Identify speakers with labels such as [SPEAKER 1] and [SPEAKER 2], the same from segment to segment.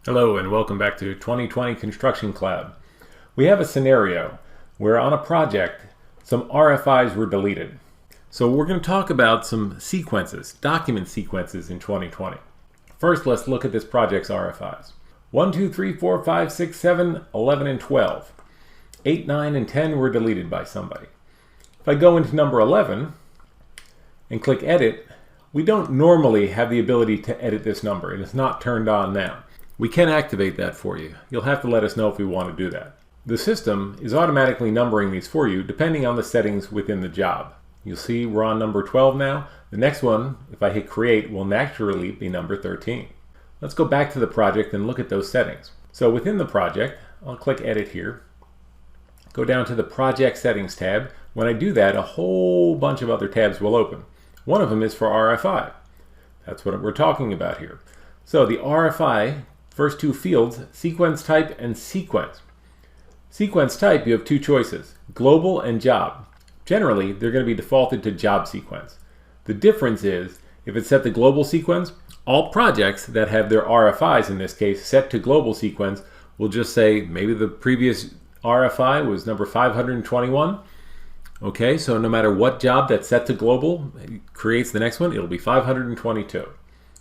[SPEAKER 1] Hello and welcome back to 2020 Construction Cloud. We have a scenario where on a project some RFIs were deleted. So we're going to talk about some sequences, document sequences in 2020. First, let's look at this project's RFIs. 1, 2, 3, 4, 5, 6, 7, 11, and 12. 8, 9, and 10 were deleted by somebody. If I go into number 11 and click Edit, we don't normally have the ability to edit this number, and it's not turned on now. We can activate that for you. You'll have to let us know if we want to do that. The system is automatically numbering these for you depending on the settings within the job. You'll see we're on number 12 now. The next one, if I hit create, will naturally be number 13. Let's go back to the project and look at those settings. So within the project, I'll click edit here. Go down to the project settings tab. When I do that, a whole bunch of other tabs will open. One of them is for RFI. That's what we're talking about here. So the RFI, first two fields, sequence type and sequence. Sequence type, you have two choices, global and job. Generally, they're going to be defaulted to job sequence. The difference is, if it's set to global sequence, all projects that have their RFIs, in this case, set to global sequence, will just say, maybe the previous RFI was number 521. Okay, so no matter what job that's set to global creates the next one, it'll be 522.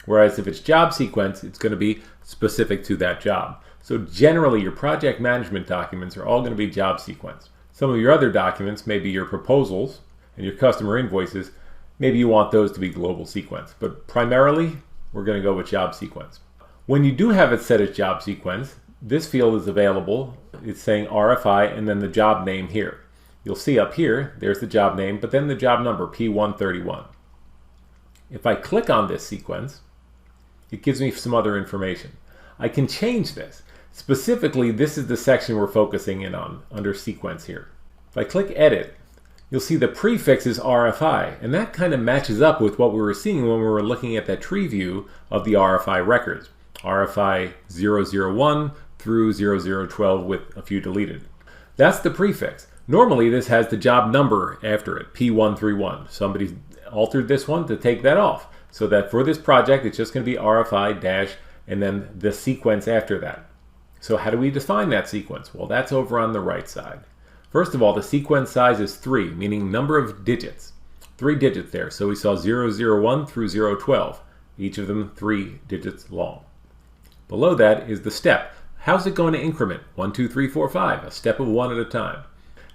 [SPEAKER 1] Whereas if it's job sequence, it's going to be specific to that job. So generally, your project management documents are all going to be job sequence. Some of your other documents, maybe your proposals and your customer invoices, maybe you want those to be global sequence. But primarily, we're going to go with job sequence. When you do have it set as job sequence, this field is available. It's saying RFI and then the job name here. You'll see up here, there's the job name, but then the job number, P131. If I click on this sequence, it gives me some other information. I can change this. Specifically, this is the section we're focusing in on under sequence here. If I click edit, you'll see the prefix is RFI, and that kind of matches up with what we were seeing when we were looking at that tree view of the RFI records. RFI 001 through 0012 with a few deleted. That's the prefix. Normally this has the job number after it, P131. Somebody altered this one to take that off, so that for this project it's just going to be RFI dash and then the sequence after that. So how do we define that sequence? Well, that's over on the right side. First of all, the sequence size is 3, meaning number of digits. 3 digits there. So we saw 001 through 012, each of them 3 digits long. Below that is the step. How's it going to increment? 1, 2, 3, 4, 5, a step of 1 at a time.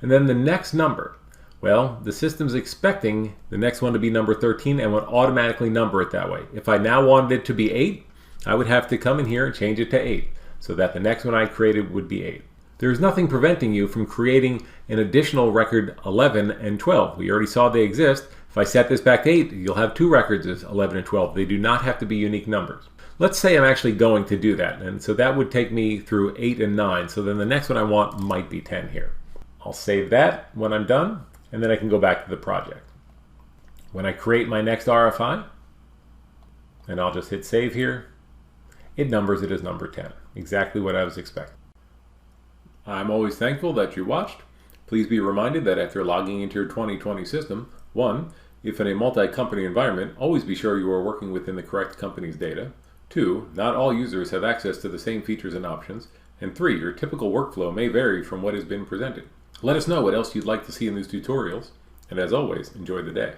[SPEAKER 1] And then the next number. Well, the system's expecting the next one to be number 13 and would automatically number it that way. If I now wanted it to be 8, I would have to come in here and change it to 8, so that the next one I created would be 8. There's nothing preventing you from creating an additional record 11 and 12. We already saw they exist. If I set this back to 8, you'll have 2 records as 11 and 12. They do not have to be unique numbers. Let's say I'm actually going to do that, and so that would take me through 8 and 9, so then the next one I want might be 10 here. I'll save that when I'm done, and then I can go back to the project. When I create my next RFI, and I'll just hit save here, it numbers it as number 10, exactly what I was expecting. I'm always thankful that you watched. Please be reminded that after logging into your 2020 system, 1, if in a multi-company environment, always be sure you are working within the correct company's data. 2, not all users have access to the same features and options. And 3, your typical workflow may vary from what has been presented. Let us know what else you'd like to see in these tutorials, and as always, enjoy the day.